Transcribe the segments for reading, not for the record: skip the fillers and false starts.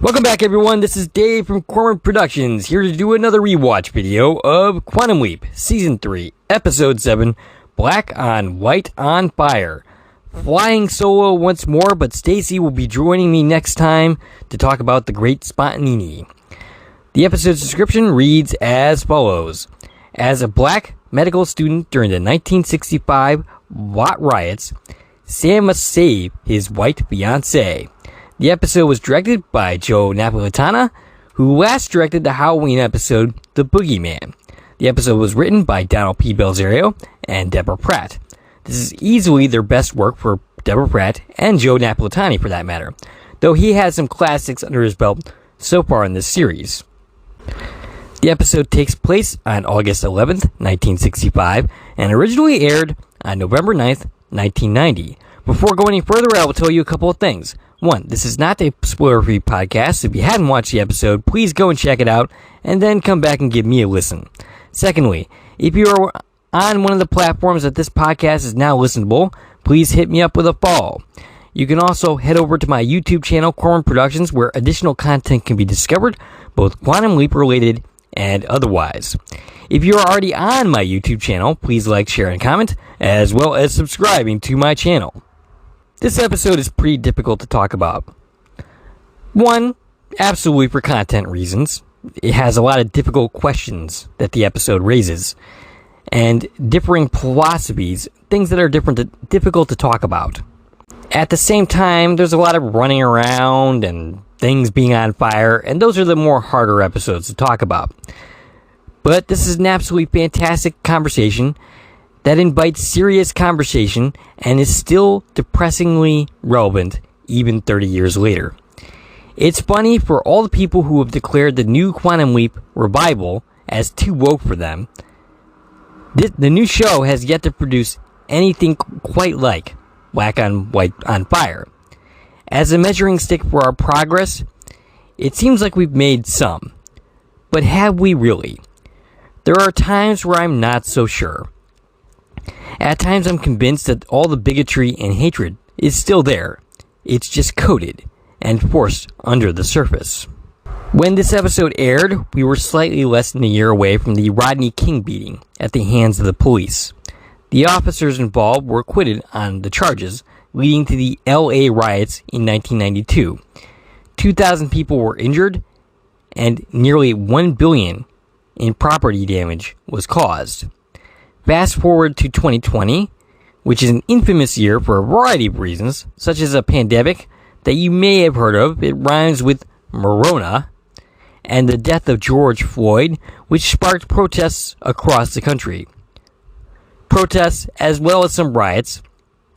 Welcome back, everyone. This is Dave from Corman Productions, here to do another rewatch video of Quantum Leap, Season 3, Episode 7, Black on White on Fire. Flying solo once more, but Stacy will be joining me next time to talk about the Great Spontaneity. The episode's description reads as follows. As a black medical student during the 1965 Watt riots, Sam must save his white fiancée. The episode was directed by Joe Napolitano, who last directed the Halloween episode, The Boogeyman. The episode was written by Donald P. Belzerio and Deborah Pratt. This is easily their best work for Deborah Pratt and Joe Napolitano for that matter, though he has some classics under his belt so far in this series. The episode takes place on August 11th, 1965, and originally aired on November 9th, 1990. Before going any further, I will tell you a couple of things. One, this is not a spoiler-free podcast. If you hadn't watched the episode, please go and check it out, and then come back and give me a listen. Secondly, if you are on one of the platforms that this podcast is now listenable, please hit me up with a follow. You can also head over to my YouTube channel, Corman Productions, where additional content can be discovered, both Quantum Leap related and otherwise. If you are already on my YouTube channel, please like, share, and comment, as well as subscribing to my channel. This episode is pretty difficult to talk about. One, absolutely for content reasons. It has a lot of difficult questions that the episode raises, and differing philosophies, things that are difficult to talk about. At the same time, there's a lot of running around and things being on fire, and those are the more harder episodes to talk about. But this is an absolutely fantastic conversation that invites serious conversation and is still depressingly relevant even 30 years later. It's funny for all the people who have declared the new Quantum Leap revival as too woke for them. The new show has yet to produce anything quite like Black on White on Fire. As a measuring stick for our progress, it seems like we've made some. But have we really? There are times where I'm not so sure. At times I'm convinced that all the bigotry and hatred is still there. It's just coated and forced under the surface. When this episode aired, we were slightly less than a year away from the Rodney King beating at the hands of the police. The officers involved were acquitted on the charges, leading to the LA riots in 1992. 2,000 people were injured, and nearly $1 billion in property damage was caused. Fast forward to 2020, which is an infamous year for a variety of reasons, such as a pandemic that you may have heard of. It rhymes with Morona, and the death of George Floyd, which sparked protests across the country. Protests, as well as some riots.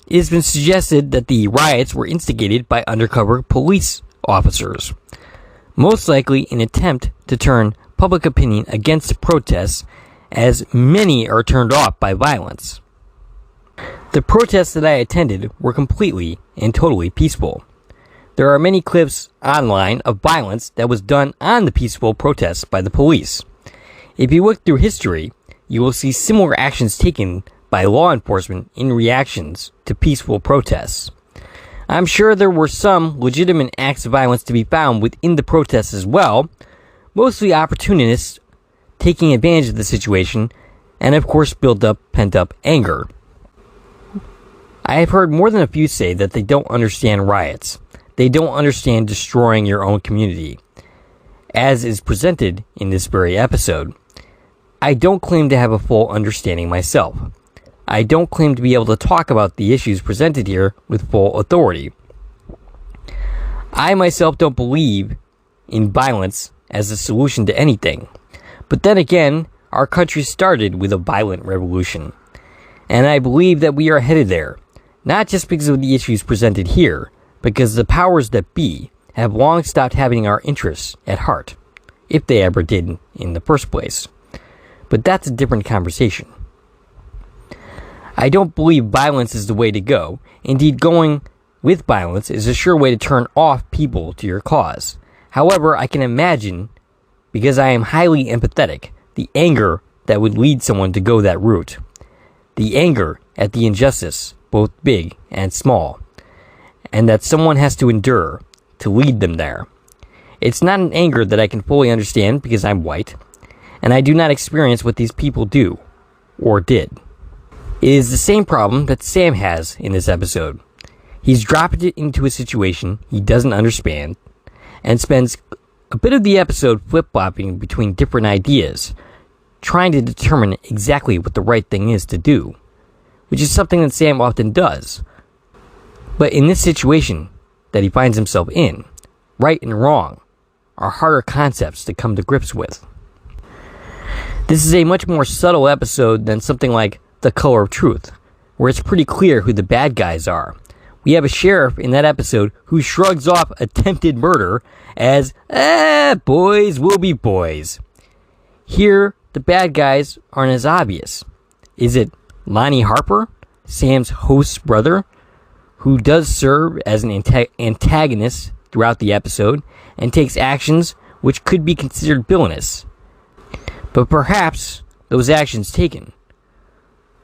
It has been suggested that the riots were instigated by undercover police officers, most likely in an attempt to turn public opinion against protests, as many are turned off by violence. The protests that I attended were completely and totally peaceful. There are many clips online of violence that was done on the peaceful protests by the police. If you look through history, you will see similar actions taken by law enforcement in reactions to peaceful protests. I'm sure there were some legitimate acts of violence to be found within the protests as well, mostly opportunists taking advantage of the situation, and of course build up pent-up anger. I have heard more than a few say that they don't understand riots. They don't understand destroying your own community, as is presented in this very episode. I don't claim to have a full understanding myself. I don't claim to be able to talk about the issues presented here with full authority. I myself don't believe in violence as a solution to anything. But then again, our country started with a violent revolution. And I believe that we are headed there, not just because of the issues presented here, because the powers that be have long stopped having our interests at heart, if they ever did in the first place. But that's a different conversation. I don't believe violence is the way to go. Indeed, going with violence is a sure way to turn off people to your cause. However, I can imagine, because I am highly empathetic, the anger that would lead someone to go that route. The anger at the injustice, both big and small, and that someone has to endure to lead them there. It's not an anger that I can fully understand because I'm white, and I do not experience what these people do, or did. It is the same problem that Sam has in this episode. He's dropped it into a situation he doesn't understand, and spends a bit of the episode flip-flopping between different ideas, trying to determine exactly what the right thing is to do, which is something that Sam often does. But in this situation that he finds himself in, right and wrong are harder concepts to come to grips with. This is a much more subtle episode than something like The Color of Truth, where it's pretty clear who the bad guys are. We have a sheriff in that episode who shrugs off attempted murder as, boys will be boys. Here, the bad guys aren't as obvious. Is it Lonnie Harper, Sam's host's brother, who does serve as an antagonist throughout the episode and takes actions which could be considered villainous? But perhaps those actions taken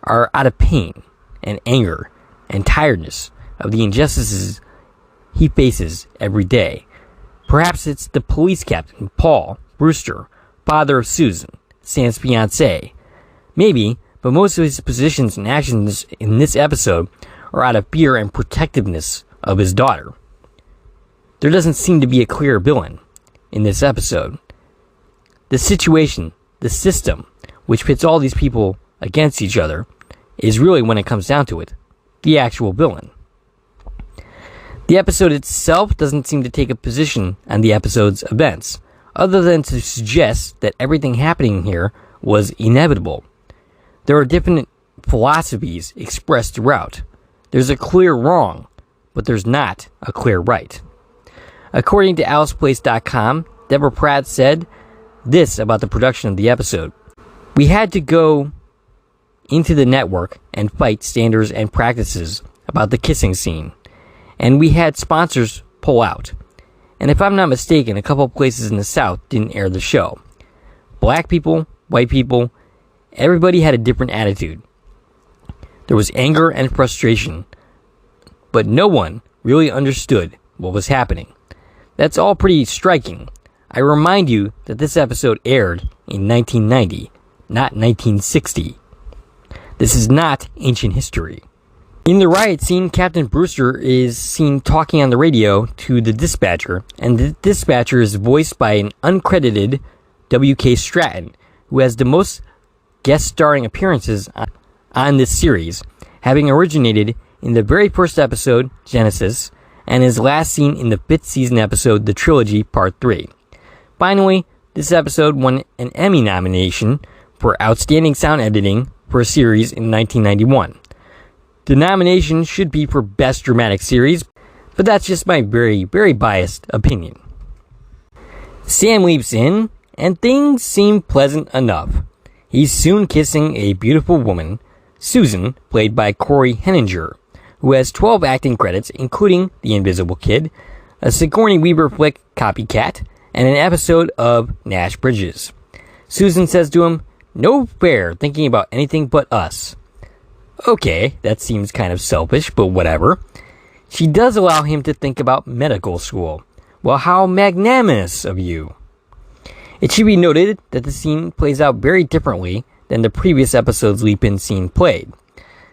are out of pain and anger and tiredness of the injustices he faces every day. Perhaps it's the police captain, Paul Brewster, father of Susan, Sam's fiancée. Maybe, but most of his positions and actions in this episode are out of fear and protectiveness of his daughter. There doesn't seem to be a clear villain in this episode. The situation, the system, which pits all these people against each other, is really, when it comes down to it, the actual villain. The episode itself doesn't seem to take a position on the episode's events, other than to suggest that everything happening here was inevitable. There are different philosophies expressed throughout. There's a clear wrong, but there's not a clear right. According to AlicePlace.com, Deborah Pratt said this about the production of the episode: "We had to go into the network and fight standards and practices about the kissing scene. And we had sponsors pull out. And if I'm not mistaken, a couple places in the South didn't air the show. Black people, white people, everybody had a different attitude. There was anger and frustration, but no one really understood what was happening. That's all pretty striking. I remind you that this episode aired in 1990, not 1960. This is not ancient history." In the riot scene, Captain Brewster is seen talking on the radio to the dispatcher, and the dispatcher is voiced by an uncredited W.K. Stratton, who has the most guest starring appearances on this series, having originated in the very first episode, Genesis, and is last seen in the 5th season episode, The Trilogy, Part 3. Finally, this episode won an Emmy nomination for Outstanding Sound Editing for a series in 1991. The nomination should be for Best Dramatic Series, but that's just my very, very biased opinion. Sam leaps in, and things seem pleasant enough. He's soon kissing a beautiful woman, Susan, played by Corey Henninger, who has 12 acting credits, including The Invisible Kid, a Sigourney Weaver flick, Copycat, and an episode of Nash Bridges. Susan says to him, "No fair thinking about anything but us." Okay, that seems kind of selfish, but whatever. She does allow him to think about medical school. Well, how magnanimous of you. It should be noted that the scene plays out very differently than the previous episode's leap-in scene played.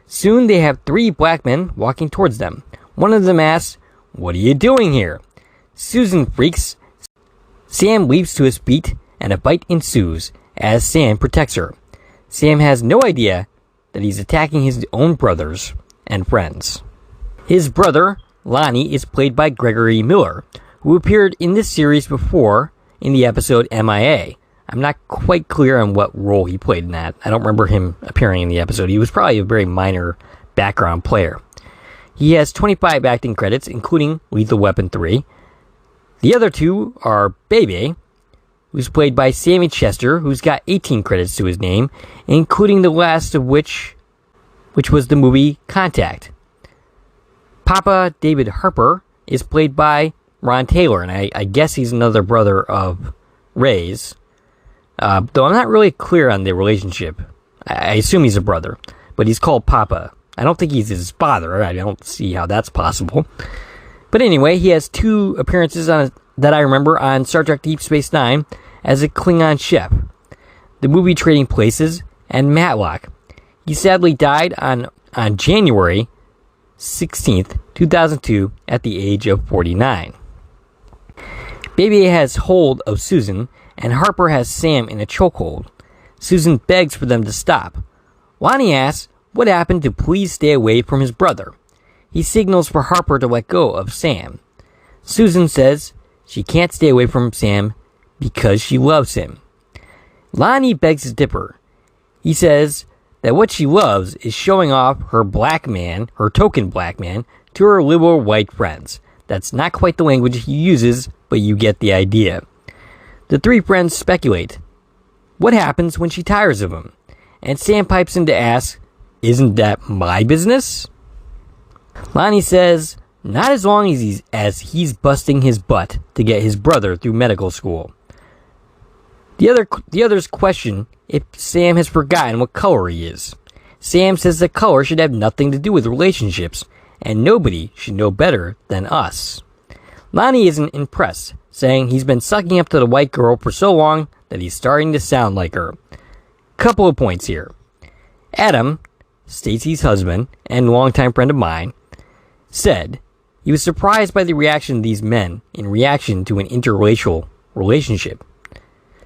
Soon they have 3 black men walking towards them. One of them asks, "What are you doing here?" Susan freaks. Sam leaps to his feet, and a fight ensues as Sam protects her. Sam has no idea that he's attacking his own brothers and friends. His brother, Lonnie, is played by Gregory Miller, who appeared in this series before in the episode MIA. I'm not quite clear on what role he played in that. I don't remember him appearing in the episode. He was probably a very minor background player. He has 25 acting credits, including Lethal Weapon 3. The other 2 are Bebe, who's played by Sammy Chester, who's got 18 credits to his name, including the last of which was the movie Contact. Papa David Harper is played by Ron Taylor, and I guess he's another brother of Ray's, though I'm not really clear on the relationship. I assume he's a brother, but he's called Papa. I don't think he's his father. I don't see how that's possible. But anyway, he has 2 appearances on that I remember on Star Trek Deep Space Nine as a Klingon chef. The movie Trading Places and Matlock. He sadly died on January 16th, 2002 at the age of 49. Baby has hold of Susan, and Harper has Sam in a chokehold. Susan begs for them to stop. Lonnie asks what happened to please stay away from his brother. He signals for Harper to let go of Sam. Susan says she can't stay away from Sam because she loves him. Lonnie begs to differ. He says that what she loves is showing off her token black man, to her liberal white friends. That's not quite the language he uses, but you get the idea. The three friends speculate. What happens when she tires of him? And Sam pipes in to ask, isn't that my business? Lonnie says, not as long as he's busting his butt to get his brother through medical school. The others question if Sam has forgotten what color he is. Sam says that color should have nothing to do with relationships, and nobody should know better than us. Lonnie isn't impressed, saying he's been sucking up to the white girl for so long that he's starting to sound like her. Couple of points here. Adam, Stacy's husband and longtime friend of mine, said he was surprised by the reaction of these men in reaction to an interracial relationship.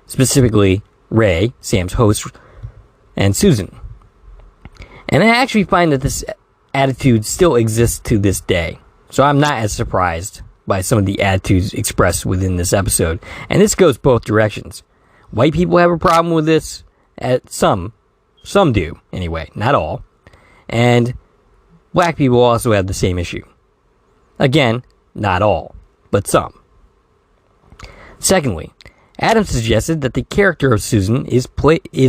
Specifically, Ray, Sam's host, and Susan. And I actually find that this attitude still exists to this day. So I'm not as surprised by some of the attitudes expressed within this episode. And this goes both directions. White people have a problem with this. Some do, anyway, not all. And black people also have the same issue. Again, not all, but some. Secondly, Adam suggested that the character of Susan is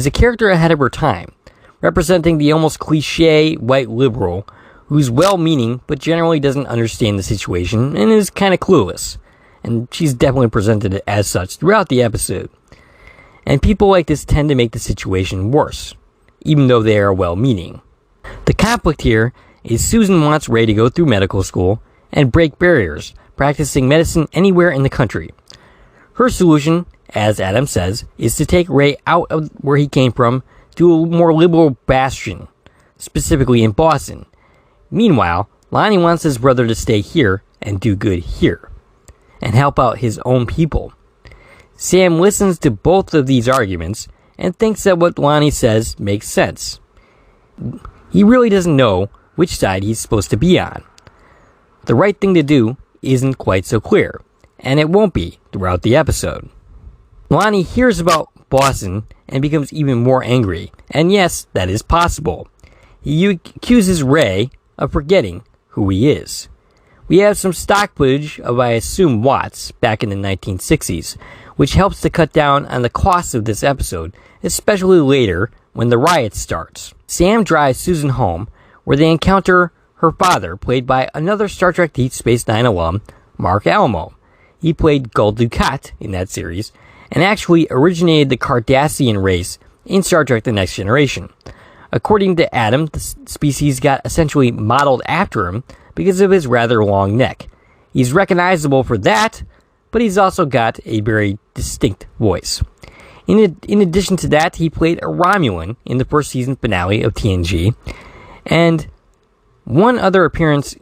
a character ahead of her time, representing the almost cliche white liberal who's well-meaning but generally doesn't understand the situation and is kind of clueless. And she's definitely presented as such throughout the episode. And people like this tend to make the situation worse, even though they are well-meaning. The conflict here is Susan wants Ray to go through medical school and break barriers, practicing medicine anywhere in the country. Her solution, as Adam says, is to take Ray out of where he came from to a more liberal bastion, specifically in Boston. Meanwhile, Lonnie wants his brother to stay here and do good here, and help out his own people. Sam listens to both of these arguments and thinks that what Lonnie says makes sense. He really doesn't know which side he's supposed to be on. The right thing to do isn't quite so clear, and it won't be throughout the episode. Lonnie hears about Boston and becomes even more angry, and yes, that is possible. He accuses Ray of forgetting who he is. We have some stock footage of, I assume, Watts back in the 1960s, which helps to cut down on the cost of this episode, especially later when the riot starts. Sam drives Susan home, where they encounter her father, played by another Star Trek Deep Space Nine alum, Mark Alamo. He played Gul Dukat in that series, and actually originated the Cardassian race in Star Trek The Next Generation. According to Adam, the species got essentially modeled after him because of his rather long neck. He's recognizable for that, but he's also got a very distinct voice. In addition to that, he played a Romulan in the first season finale of TNG, and one other appearance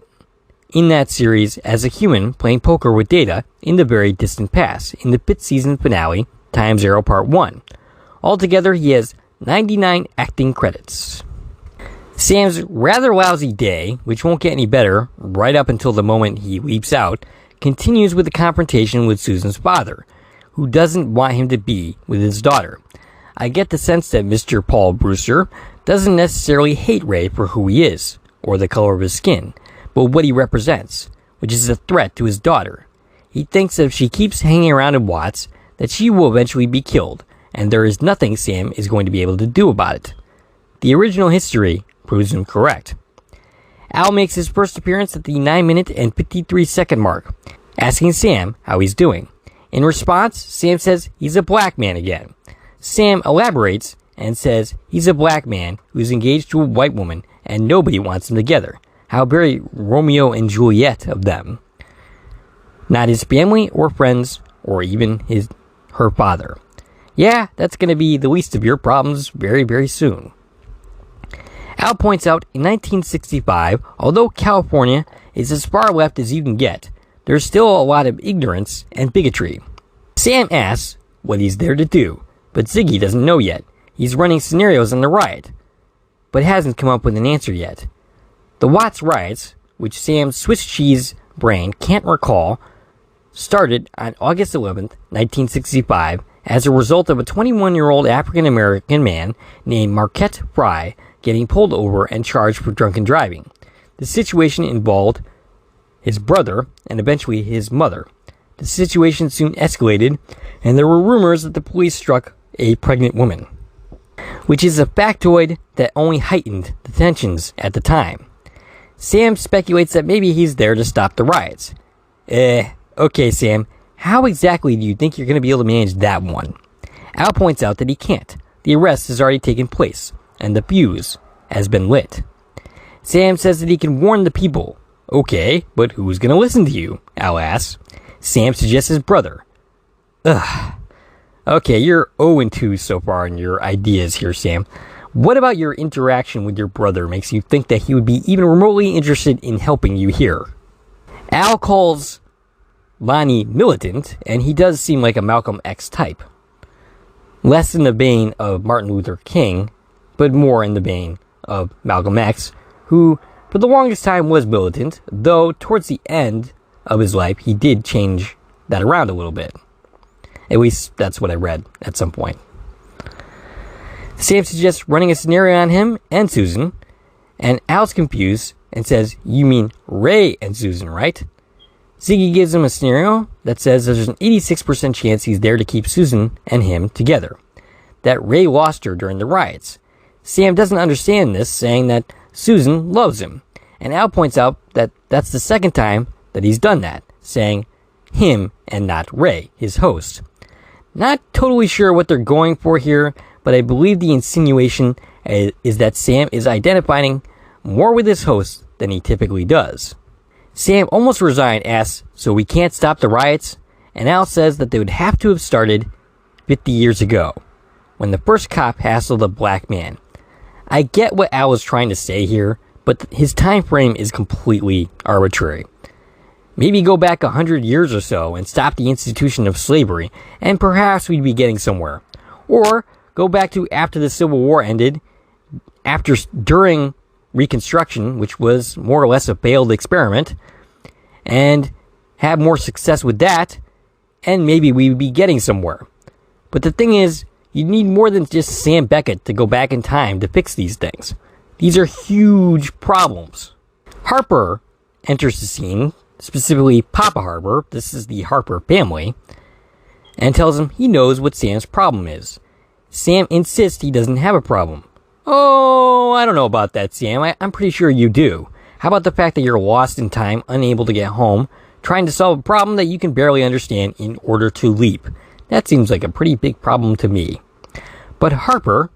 in that series as a human playing poker with Data in the very distant past, in the 5th season finale, Time Zero Part 1. Altogether, he has 99 acting credits. Sam's rather lousy day, which won't get any better right up until the moment he leaps out, continues with the confrontation with Susan's father, who doesn't want him to be with his daughter. I get the sense that Mr. Paul Brewster doesn't necessarily hate Ray for who he is, or the color of his skin, but what he represents, which is a threat to his daughter. He thinks that if she keeps hanging around in Watts, that she will eventually be killed, and there is nothing Sam is going to be able to do about it. The original history proves him correct. Al makes his first appearance at the 9-minute and 53-second mark, asking Sam how he's doing. In response, Sam says he's a black man again. Sam elaborates and says he's a black man who's engaged to a white woman and nobody wants them together. How very Romeo and Juliet of them. not his family or friends or even her father. Yeah, that's going to be the least of your problems very, very soon. Al points out in 1965, although California is as far left as you can get, there's still a lot of ignorance and bigotry. Sam asks what he's there to do, but Ziggy doesn't know yet. He's running scenarios on the riot, but hasn't come up with an answer yet. The Watts riots, which Sam's Swiss cheese brain can't recall, started on August 11th, 1965, as a result of a 21-year-old African-American man named Marquette Fry getting pulled over and charged for drunken driving. The situation involved his brother and eventually his mother. The situation soon escalated, and there were rumors that the police struck a pregnant woman, which is a factoid that only heightened the tensions at the time. Sam speculates that maybe he's there to stop the riots. Okay, Sam, how exactly do you think you're going to be able to manage that one? Al points out that he can't. The arrest has already taken place, and the fuse has been lit. Sam says that he can warn the people. Okay, but who's going to listen to you? Al asks. Sam suggests his brother. Ugh. Okay, you're 0-2 so far in your ideas here, Sam. What about your interaction with your brother makes you think that he would be even remotely interested in helping you here? Al calls Lonnie militant, and he does seem like a Malcolm X type. Less in the vein of Martin Luther King, but more in the vein of Malcolm X, who for the longest time was militant, though towards the end of his life he did change that around a little bit. At least that's what I read at some point. Sam suggests running a scenario on him and Susan, and Al's confused and says, "You mean Ray and Susan, right?" Ziggy gives him a scenario that says there's an 86% chance he's there to keep Susan and him together, that Ray lost her during the riots. Sam doesn't understand this, saying that Susan loves him, and Al points out that that's the second time that he's done that, saying him and not Ray, his host. Not totally sure what they're going for here, but I believe the insinuation is that Sam is identifying more with his host than he typically does. Sam, almost resigned, asks, "So we can't stop the riots?" And Al says that they would have to have started 50 years ago, when the first cop hassled a black man. I get what Al was trying to say here, but his time frame is completely arbitrary. Maybe go back 100 years or so and stop the institution of slavery, and perhaps we'd be getting somewhere. Or go back to after the Civil War ended, during Reconstruction, which was more or less a failed experiment, and have more success with that, and maybe we would be getting somewhere. But the thing is, you need more than just Sam Beckett to go back in time to fix these things. These are huge problems. Harper enters the scene, specifically Papa Harper, this is the Harper family, and tells him he knows what Sam's problem is. Sam insists he doesn't have a problem. "Oh, I don't know about that, Sam. I'm pretty sure you do. How about the fact that you're lost in time, unable to get home, trying to solve a problem that you can barely understand in order to leap? That seems like a pretty big problem to me." But Harper,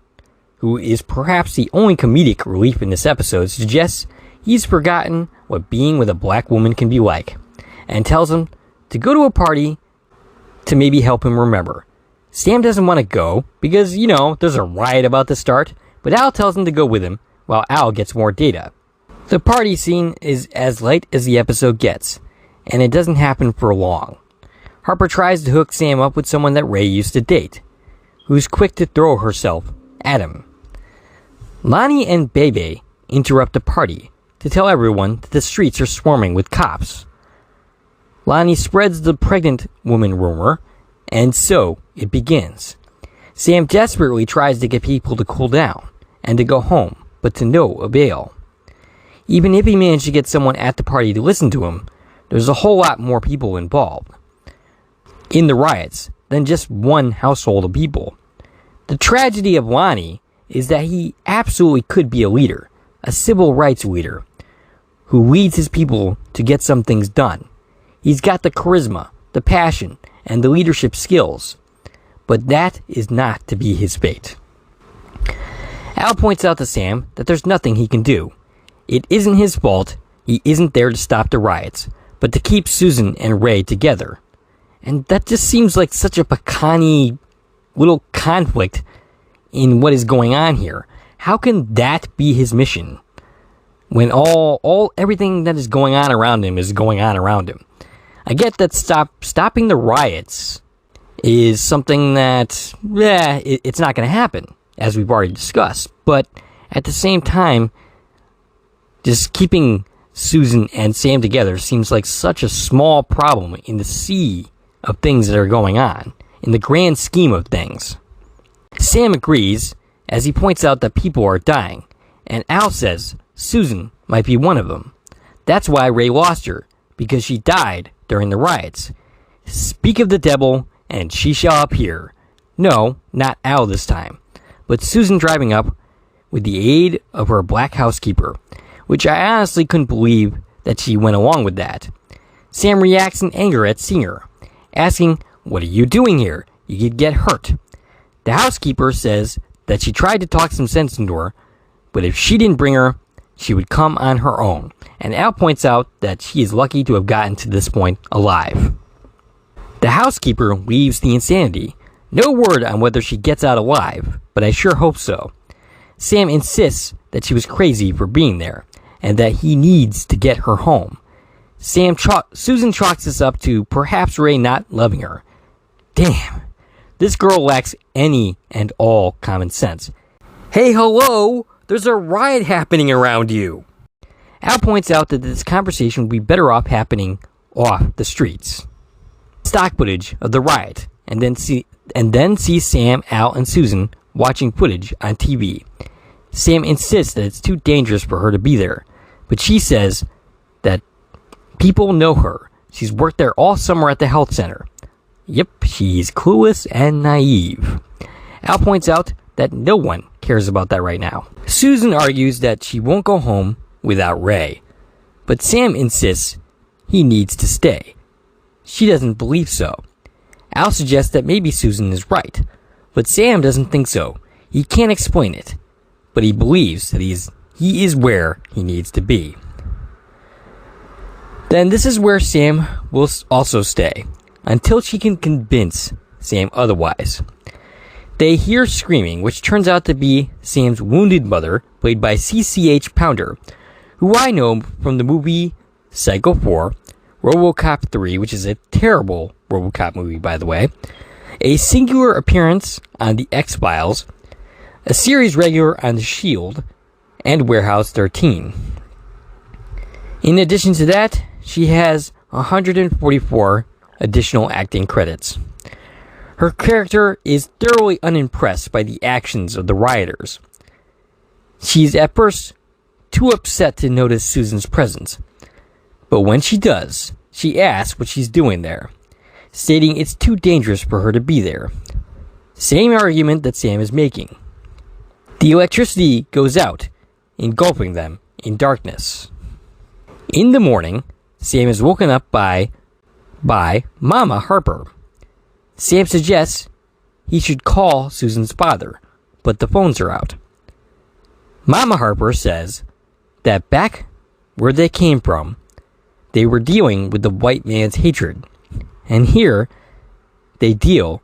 who is perhaps the only comedic relief in this episode, suggests he's forgotten what being with a black woman can be like, and tells him to go to a party to maybe help him remember. Sam doesn't want to go because, there's a riot about to start, but Al tells him to go with him while Al gets more data. The party scene is as light as the episode gets, and it doesn't happen for long. Harper tries to hook Sam up with someone that Ray used to date, who's quick to throw herself at him. Lonnie and Bebe interrupt the party to tell everyone that the streets are swarming with cops. Lonnie spreads the pregnant woman rumor, and so it begins. Sam desperately tries to get people to cool down and to go home, but to no avail. Even if he managed to get someone at the party to listen to him, there's a whole lot more people involved in the riots than just one household of people. The tragedy of Lonnie is that he absolutely could be a leader, a civil rights leader, who leads his people to get some things done. He's got the charisma, the passion, and the leadership skills, but that is not to be his fate. Al points out to Sam that there's nothing he can do. It isn't his fault, he isn't there to stop the riots, but to keep Susan and Ray together. And that just seems like such a pecan-y little conflict in what is going on here. How can that be his mission when everything that is going on around him is going on around him? I get that stopping the riots is something that, it's not going to happen, as we've already discussed. But at the same time, just keeping Susan and Sam together seems like such a small problem in the sea of things that are going on, in the grand scheme of things. Sam agrees, as he points out that people are dying, and Al says Susan might be one of them. That's why Ray lost her, because she died during the riots. Speak of the devil, and she shall appear. No, not Al this time, but Susan driving up with the aid of her black housekeeper, which I honestly couldn't believe that she went along with that. Sam reacts in anger at seeing her, asking, "What are you doing here? You could get hurt." The housekeeper says that she tried to talk some sense into her, but if she didn't bring her, she would come on her own. And Al points out that she is lucky to have gotten to this point alive. The housekeeper leaves the insanity. No word on whether she gets out alive, but I sure hope so. Sam insists that she was crazy for being there, and that he needs to get her home. Susan chalks this up to perhaps Ray not loving her. Damn, this girl lacks any and all common sense. Hey, hello, there's a riot happening around you. Al points out that this conversation would be better off happening off the streets. Stock footage of the riot, and then see Sam, Al, and Susan watching footage on TV. Sam insists that it's too dangerous for her to be there, but she says that people know her. She's worked there all summer at the health center. Yep, she's clueless and naive. Al points out that no one cares about that right now. Susan argues that she won't go home without Ray, but Sam insists he needs to stay. She doesn't believe so. Al suggests that maybe Susan is right, but Sam doesn't think so. He can't explain it, but he believes that he is where he needs to be. Then this is where Sam will also stay, until she can convince Sam otherwise. They hear screaming, which turns out to be Sam's wounded mother, played by CCH Pounder, who I know from the movie Psycho 4, RoboCop 3, which is a terrible RoboCop movie, by the way, a singular appearance on The X-Files, a series regular on The Shield, and Warehouse 13. In addition to that, she has 144 additional acting credits. Her character is thoroughly unimpressed by the actions of the rioters. She's at first too upset to notice Susan's presence, but when she does, she asks what she's doing there, stating it's too dangerous for her to be there. Same argument that Sam is making. The electricity goes out, engulfing them in darkness. In the morning, Sam is woken up by Mama Harper. Sam suggests he should call Susan's father, but the phones are out. Mama Harper says that back where they came from, they were dealing with the white man's hatred, and here they deal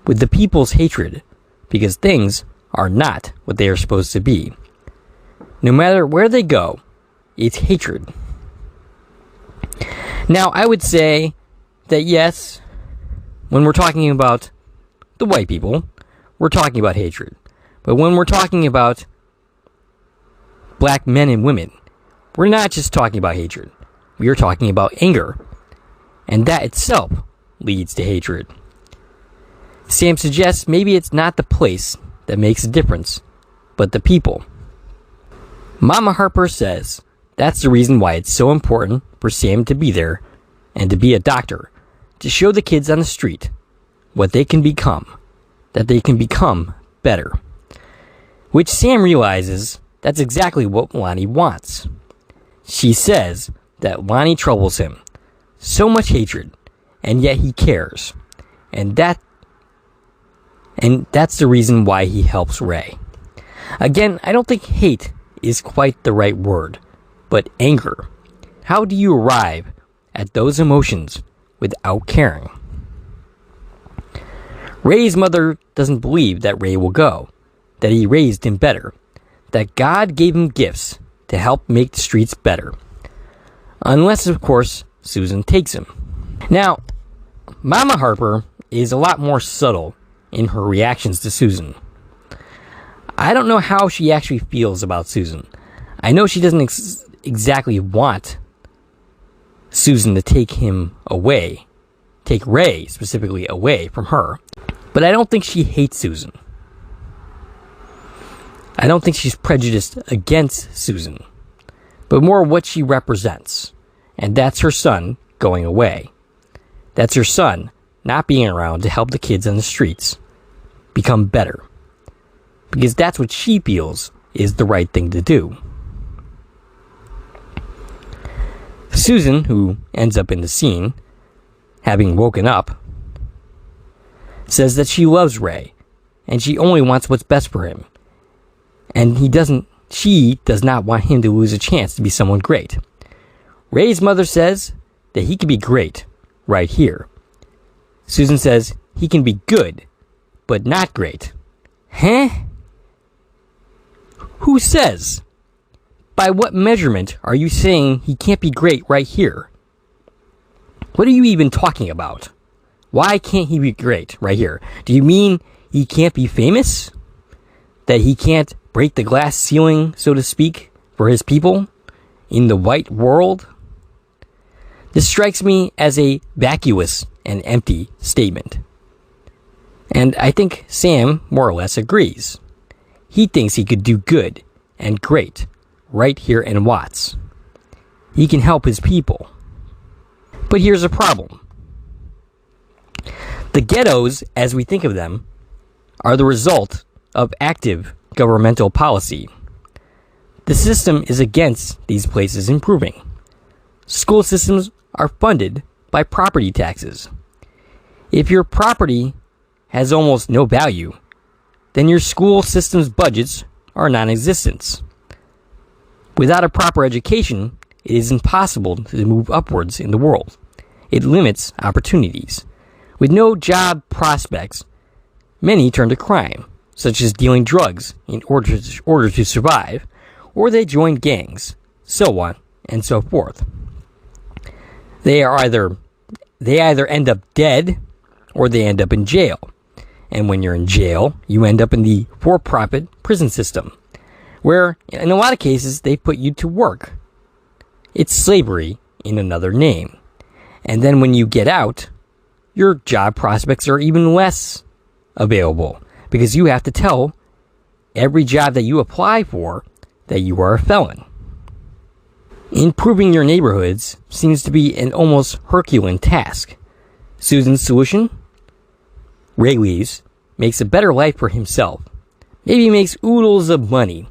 with the people's hatred because things are not what they are supposed to be. No matter where they go, it's hatred. Now, I would say that yes, when we're talking about the white people, we're talking about hatred. But when we're talking about black men and women, we're not just talking about hatred. We are talking about anger. And that itself leads to hatred. Sam suggests maybe it's not the place that makes a difference, but the people. Mama Harper says that's the reason why it's so important for Sam to be there and to be a doctor, to show the kids on the street what they can become, that they can become better. Which Sam realizes that's exactly what Lonnie wants. She says that Lonnie troubles him. So much hatred, and yet he cares. And that's the reason why he helps Ray. Again, I don't think hate is quite the right word, but anger. How do you arrive at those emotions without caring? Ray's mother doesn't believe that Ray will go, that he raised him better, that God gave him gifts to help make the streets better. Unless, of course, Susan takes him. Now, Mama Harper is a lot more subtle in her reactions to Susan. I don't know how she actually feels about Susan. I know she doesn't exactly want Susan to take him away, take Ray specifically away from her, but I don't think she hates Susan. I don't think she's prejudiced against Susan, but more what she represents, and that's her son going away. That's her son not being around to help the kids on the streets become better, because that's what she feels is the right thing to do. Susan, who ends up in the scene, having woken up, says that she loves Ray, and she only wants what's best for him. And she does not want him to lose a chance to be someone great. Ray's mother says that he can be great right here. Susan says he can be good, but not great. Huh? Who says? By what measurement are you saying he can't be great right here? What are you even talking about? Why can't he be great right here? Do you mean he can't be famous? That he can't break the glass ceiling, so to speak, for his people in the white world? This strikes me as a vacuous and empty statement. And I think Sam more or less agrees. He thinks he could do good and great right here in Watts. He can help his people. But here's a problem. The ghettos, as we think of them, are the result of active governmental policy. The system is against these places improving. School systems are funded by property taxes. If your property has almost no value, then your school system's budgets are non-existent. Without a proper education, it is impossible to move upwards in the world. It limits opportunities. With no job prospects, many turn to crime, such as dealing drugs in order to survive, or they join gangs, so on and so forth. They either end up dead or they end up in jail. And when you're in jail, you end up in the for-profit prison system, where in a lot of cases they put you to work. It's slavery in another name. And then when you get out, your job prospects are even less available, because you have to tell every job that you apply for that you are a felon. Improving your neighborhoods seems to be an almost Herculean task. Susan's solution? Ray leaves, makes a better life for himself, maybe makes oodles of money,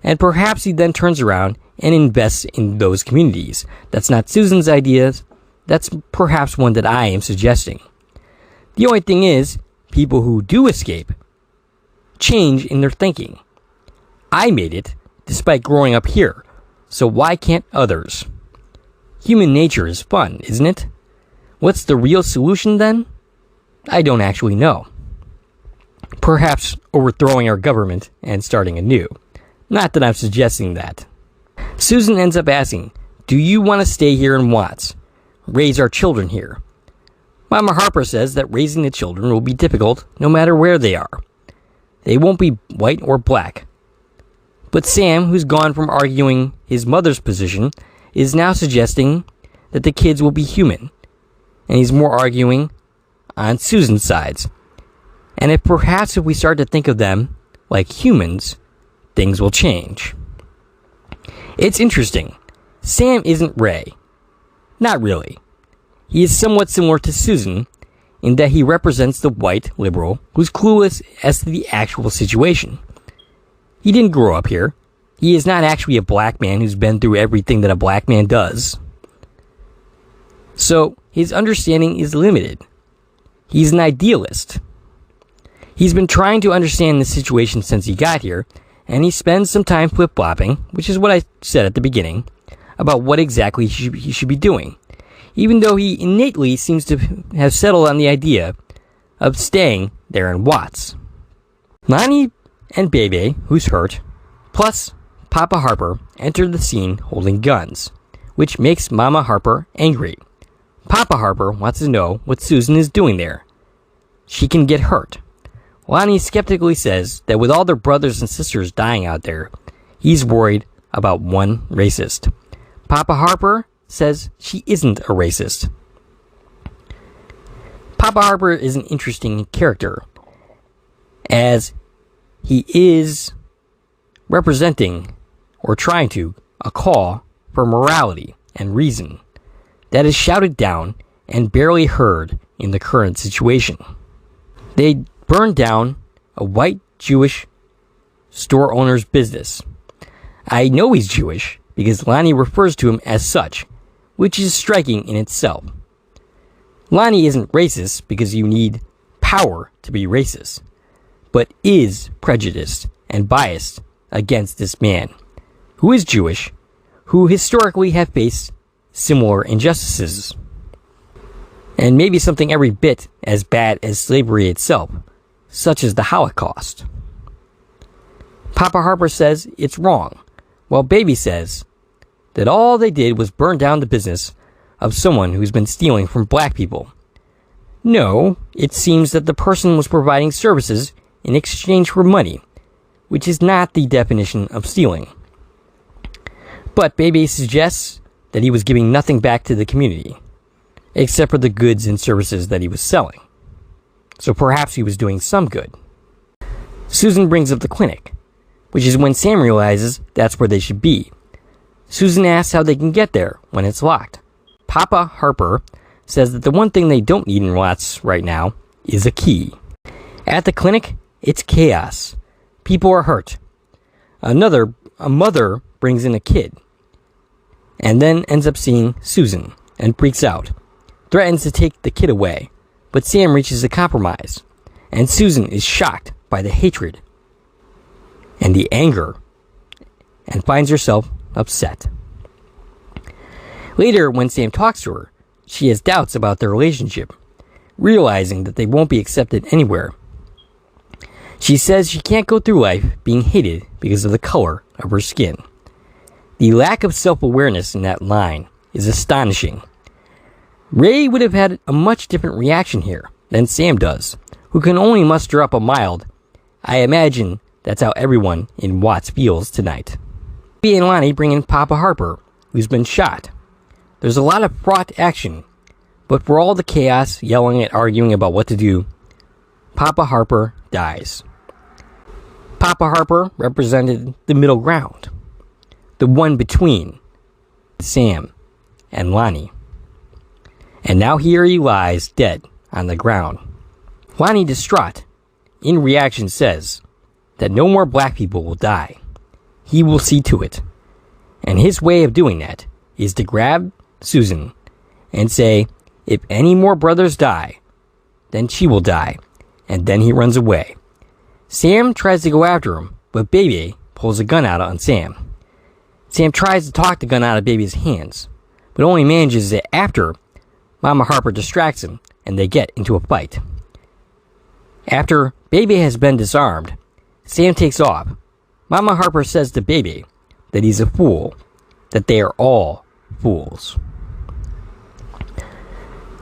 and perhaps he then turns around and invests in those communities. That's not Susan's ideas. That's perhaps one that I am suggesting. The only thing is, people who do escape change in their thinking. I made it despite growing up here, so why can't others? Human nature is fun, isn't it? What's the real solution then? I don't actually know. Perhaps overthrowing our government and starting anew. Not that I'm suggesting that. Susan ends up asking, do you want to stay here in Watts? Raise our children here? Mama Harper says that raising the children will be difficult no matter where they are. They won't be white or black. But Sam, who's gone from arguing his mother's position, is now suggesting that the kids will be human. And he's more arguing on Susan's sides. And if we start to think of them like humans, things will change. It's interesting. Sam isn't Ray. Not really. He is somewhat similar to Susan in that he represents the white liberal who's clueless as to the actual situation. He didn't grow up here. He is not actually a black man who's been through everything that a black man does. So his understanding is limited. He's an idealist. He's been trying to understand the situation since he got here, and he spends some time flip-flopping, which is what I said at the beginning, about what exactly he should be doing, even though he innately seems to have settled on the idea of staying there in Watts. Lonnie and Bebe, who's hurt, plus Papa Harper enter the scene holding guns, which makes Mama Harper angry. Papa Harper wants to know what Susan is doing there. She can get hurt. Lonnie skeptically says that with all their brothers and sisters dying out there, he's worried about one racist. Papa Harper says she isn't a racist. Papa Harper is an interesting character, as he is representing, or trying to, a call for morality and reason that is shouted down and barely heard in the current situation. They burned down a white Jewish store owner's business. I know he's Jewish because Lonnie refers to him as such, which is striking in itself. Lonnie isn't racist because you need power to be racist, but is prejudiced and biased against this man, who is Jewish, who historically have faced similar injustices, and maybe something every bit as bad as slavery itself, such as the Holocaust. Papa Harper says it's wrong, while Baby says that all they did was burn down the business of someone who's been stealing from black people. No, it seems that the person was providing services in exchange for money, which is not the definition of stealing. But Baby suggests that he was giving nothing back to the community, except for the goods and services that he was selling. So perhaps he was doing some good. Susan brings up the clinic, which is when Sam realizes that's where they should be. Susan asks how they can get there when it's locked. Papa Harper says that the one thing they don't need in Watts right now is a key. At the clinic, it's chaos. People are hurt. A mother brings in a kid, and then ends up seeing Susan and freaks out, threatens to take the kid away, but Sam reaches a compromise, and Susan is shocked by the hatred and the anger and finds herself upset. Later, when Sam talks to her, she has doubts about their relationship, realizing that they won't be accepted anywhere. She says she can't go through life being hated because of the color of her skin. The lack of self-awareness in that line is astonishing. Ray would have had a much different reaction here than Sam does, who can only muster up a mild, "I imagine that's how everyone in Watts feels tonight." He and Lonnie bring in Papa Harper, who's been shot. There's a lot of fraught action, but for all the chaos, yelling and arguing about what to do, Papa Harper dies. Papa Harper represented the middle ground, the one between Sam and Lonnie. And now here he lies dead on the ground. Lonnie, distraught, in reaction says that no more black people will die. He will see to it. And his way of doing that is to grab Susan and say, if any more brothers die, then she will die. And then he runs away. Sam tries to go after him, but Baby pulls a gun out on Sam. Sam tries to talk the gun out of Baby's hands, but only manages it after Mama Harper distracts him and they get into a fight. After Baby has been disarmed, Sam takes off. Mama Harper says to Baby that he's a fool, that they are all fools.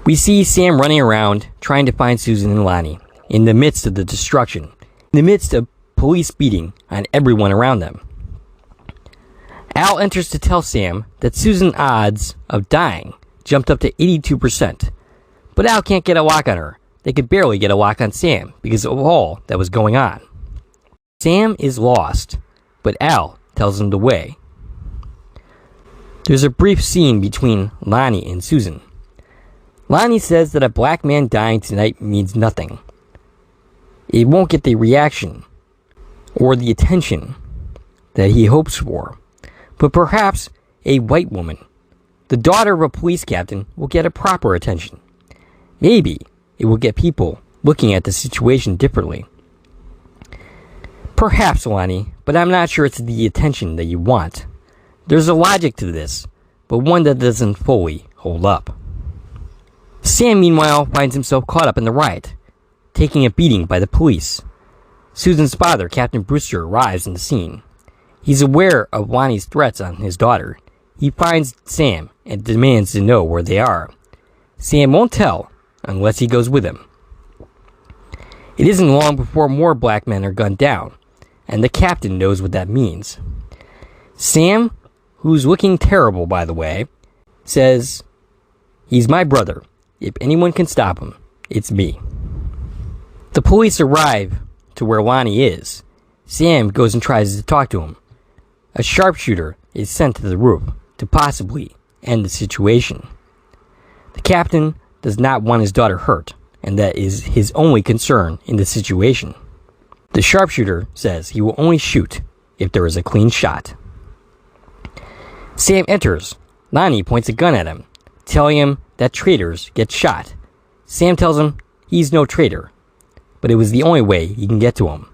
We see Sam running around trying to find Susan and Lonnie in the midst of the destruction, in the midst of police beating on everyone around them. Al enters to tell Sam that Susan's odds of dying jumped up to 82%, but Al can't get a lock on her. They could barely get a lock on Sam because of all that was going on. Sam is lost, but Al tells him the way. There's a brief scene between Lonnie and Susan. Lonnie says that a black man dying tonight means nothing. It won't get the reaction or the attention that he hopes for, but perhaps a white woman, the daughter of a police captain, will get a proper attention. Maybe it will get people looking at the situation differently. Perhaps, Lonnie, but I'm not sure it's the attention that you want. There's a logic to this, but one that doesn't fully hold up. Sam, meanwhile, finds himself caught up in the riot, taking a beating by the police. Susan's father, Captain Brewster, arrives on the scene. He's aware of Lonnie's threats on his daughter. He finds Sam and demands to know where they are. Sam won't tell unless he goes with him. It isn't long before more black men are gunned down, and the captain knows what that means. Sam, who's looking terrible by the way, says, "He's my brother. If anyone can stop him, it's me." The police arrive to where Lonnie is. Sam goes and tries to talk to him. A sharpshooter is sent to the roof to possibly end the situation. The captain does not want his daughter hurt, and that is his only concern in the situation. The sharpshooter says he will only shoot if there is a clean shot. Sam enters. Lonnie points a gun at him, telling him that traitors get shot. Sam tells him he's no traitor, but it was the only way he can get to him.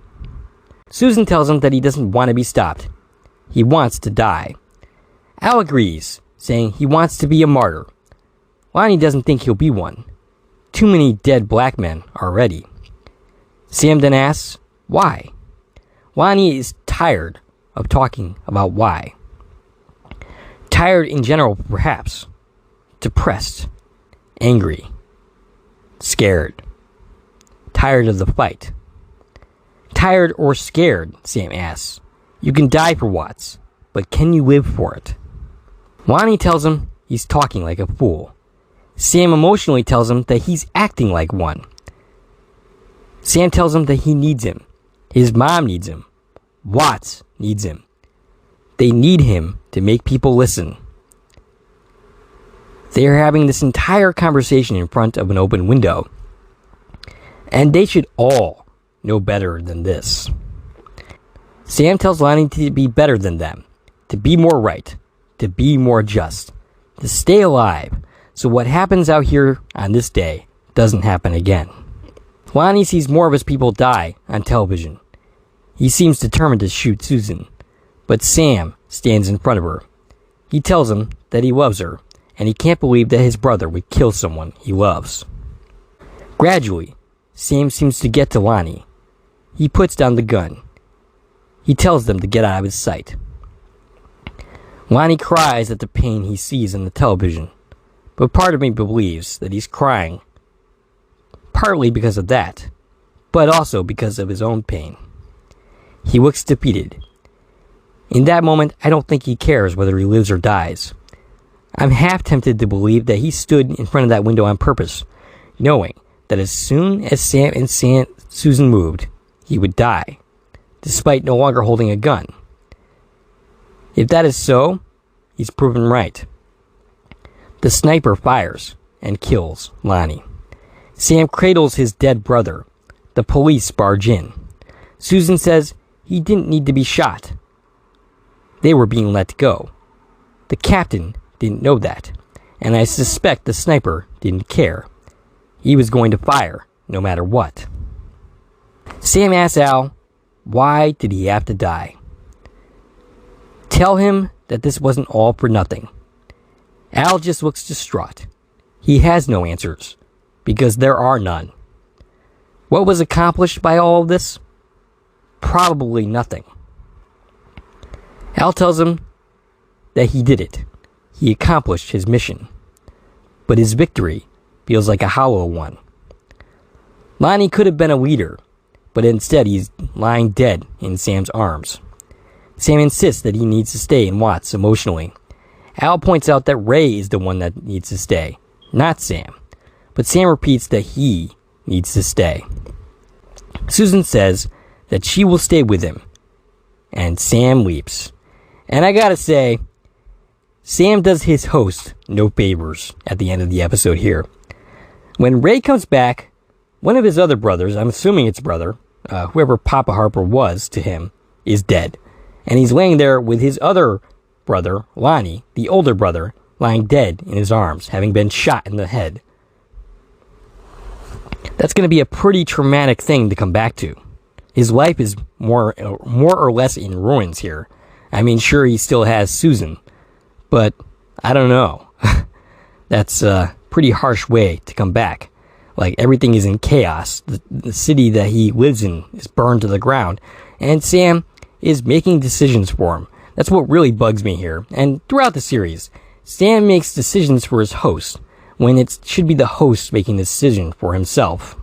Susan tells him that he doesn't want to be stopped. He wants to die. Al agrees, saying he wants to be a martyr. Lonnie doesn't think he'll be one. Too many dead black men already. Sam then asks, why? Lonnie is tired of talking about why. Tired in general, perhaps. Depressed. Angry. Scared. Tired of the fight. Tired or scared, Sam asks. You can die for Watts, but can you live for it? Lonnie tells him he's talking like a fool. Sam emotionally tells him that he's acting like one. Sam tells him that he needs him. His mom needs him. Watts needs him. They need him to make people listen. They are having this entire conversation in front of an open window. And they should all know better than this. Sam tells Lonnie to be better than them, to be more right, to be more just, to stay alive, so what happens out here on this day doesn't happen again. Lonnie sees more of his people die on television. He seems determined to shoot Susan, but Sam stands in front of her. He tells him that he loves her, and he can't believe that his brother would kill someone he loves. Gradually, Sam seems to get to Lonnie. He puts down the gun. He tells them to get out of his sight. Lonnie cries at the pain he sees on the television, but part of me believes that he's crying partly because of that, but also because of his own pain. He looks defeated. In that moment, I don't think he cares whether he lives or dies. I'm half tempted to believe that he stood in front of that window on purpose, knowing that as soon as Sam and Susan moved, he would die, despite no longer holding a gun. If that is so, he's proven right. The sniper fires and kills Lonnie. Sam cradles his dead brother. The police barge in. Susan says he didn't need to be shot. They were being let go. The captain didn't know that, and I suspect the sniper didn't care. He was going to fire no matter what. Sam asks Al, why did he have to die? Tell him that this wasn't all for nothing. Al just looks distraught. He has no answers, because there are none. What was accomplished by all of this? Probably nothing. Al tells him that he did it. He accomplished his mission. But his victory feels like a hollow one. Lonnie could have been a leader, but instead he's lying dead in Sam's arms. Sam insists that he needs to stay in Watts emotionally. Al points out that Ray is the one that needs to stay, not Sam. But Sam repeats that he needs to stay. Susan says that she will stay with him, and Sam leaps. And I gotta say, Sam does his host no favors at the end of the episode here. When Ray comes back, one of his other brothers, I'm assuming it's brother, whoever Papa Harper was to him, is dead. And he's laying there with his other brother, Lonnie, the older brother, lying dead in his arms, having been shot in the head. That's going to be a pretty traumatic thing to come back to. His life is more or less in ruins here. I mean, sure, he still has Susan, but I don't know. That's a pretty harsh way to come back. Like, everything is in chaos. The city that he lives in is burned to the ground, and Sam is making decisions for him. That's what really bugs me here. And throughout the series, Sam makes decisions for his host, when it should be the host making the decision for himself.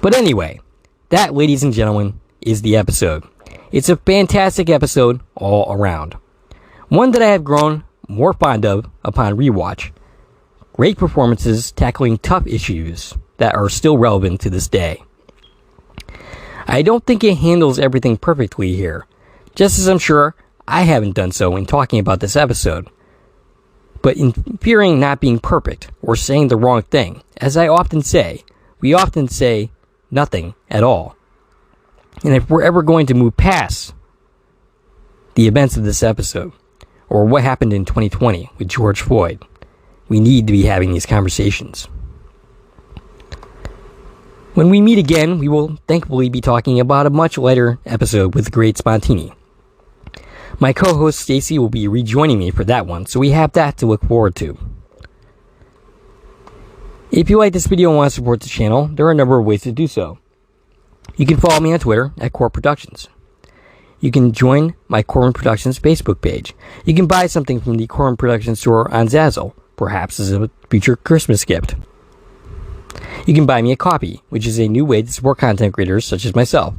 But anyway, that, ladies and gentlemen, is the episode. It's a fantastic episode all around. One that I have grown more fond of upon rewatch. Great performances tackling tough issues that are still relevant to this day. I don't think it handles everything perfectly here, just as I'm sure I haven't done so in talking about this episode. But in fearing not being perfect or saying the wrong thing, as I often say, we often say nothing at all. And if we're ever going to move past the events of this episode, or what happened in 2020 with George Floyd, we need to be having these conversations. When we meet again, we will thankfully be talking about a much lighter episode with the great Spontini. My co-host Stacy will be rejoining me for that one, so we have that to look forward to. If you like this video and want to support the channel, there are a number of ways to do so. You can follow me on Twitter at Core Productions. You can join my Corbin Productions Facebook page. You can buy something from the Corbin Productions store on Zazzle, perhaps as a future Christmas gift. You can buy me a coffee, which is a new way to support content creators such as myself.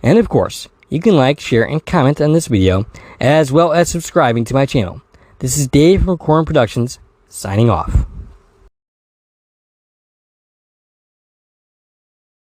And of course, you can like, share, and comment on this video, as well as subscribing to my channel. This is Dave from Corbin Productions, signing off.